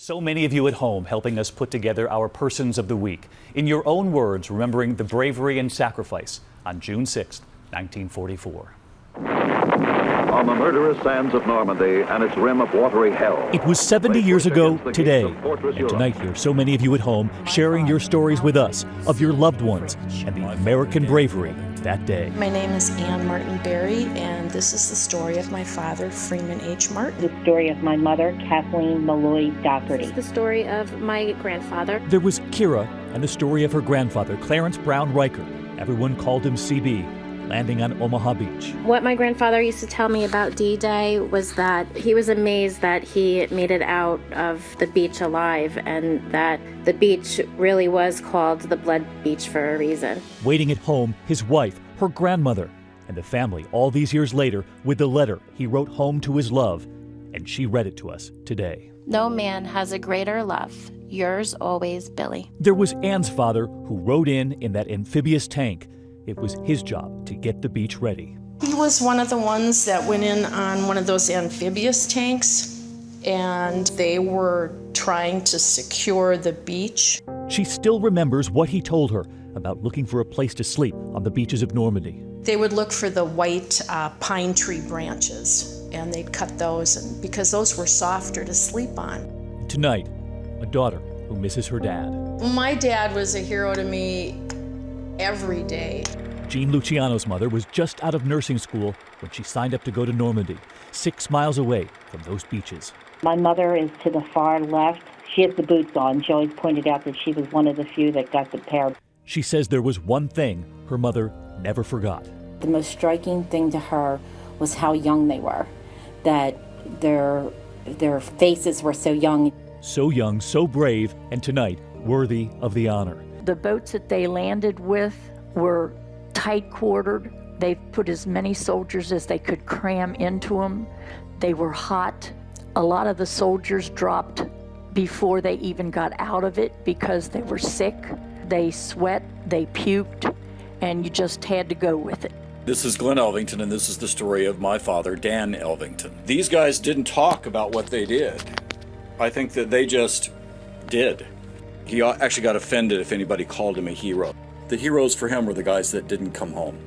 So many of you at home helping us put together our Persons of the Week. In your own words, remembering the bravery and sacrifice on June 6, 1944. On the murderous sands of Normandy and its rim of watery hell. It was 70 years ago today. And tonight here, so many of you at home sharing your stories with us of your loved ones and the American bravery that day. My name is Ann Martin Berry, and this is the story of my father, Freeman H. Martin. The story of my mother, Kathleen Malloy Doherty. This is the story of my grandfather. There was KEIRA and the story of her grandfather, Clarence Brown Riker. Everyone called him CB, landing on Omaha Beach. What my grandfather used to tell me about D-Day was that he was amazed that he made it out of the beach alive, and that the beach really was called the Blood Beach for a reason. Waiting at home, his wife, her grandmother, and the family all these years later with the letter he wrote home to his love, and she read it to us today. No man has a greater love. Yours always, Billy. There was Ann's father who rode in that amphibious tank. It was his job to get the beach ready. He was one of the ones that went in on one of those amphibious tanks, and they were trying to secure the beach. She still remembers what he told her about looking for a place to sleep on the beaches of Normandy. They would look for the white pine tree branches, and they'd cut those, because those were softer to sleep on. Tonight, a daughter who misses her dad. My dad was a hero to me every day. Jean Luciano's mother was just out of nursing school when she signed up to go to Normandy, 6 miles away from those beaches. My mother is to the far left. She has the boots on. She always pointed out that she was one of the few that got the pair. She says there was one thing her mother never forgot. The most striking thing to her was how young they were, that their faces were so young. So young, so brave, and tonight, worthy of the honor. The boats that they landed with were tight-quartered. They put as many soldiers as they could cram into them. They were hot. A lot of the soldiers dropped before they even got out of it because they were sick. They sweat, they puked, and you just had to go with it. This is Glenn Elvington, and this is the story of my father, Dan Elvington. These guys didn't talk about what they did. I think that they just did. He actually got offended if anybody called him a hero. The heroes for him were the guys that didn't come home.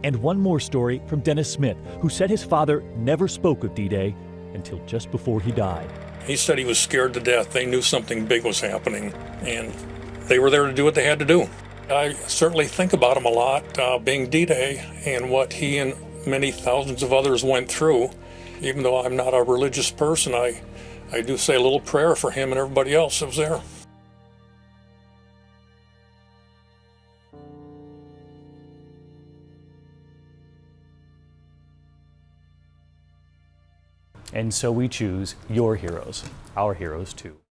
And one more story from Dennis Smith, who said his father never spoke of D-Day until just before he died. He said he was scared to death. They knew something big was happening, and they were there to do what they had to do. I certainly think about him a lot, being D-Day, and what he and many thousands of others went through. Even though I'm not a religious person, I do say a little prayer for him and everybody else that was there. And so we choose your heroes, our heroes too.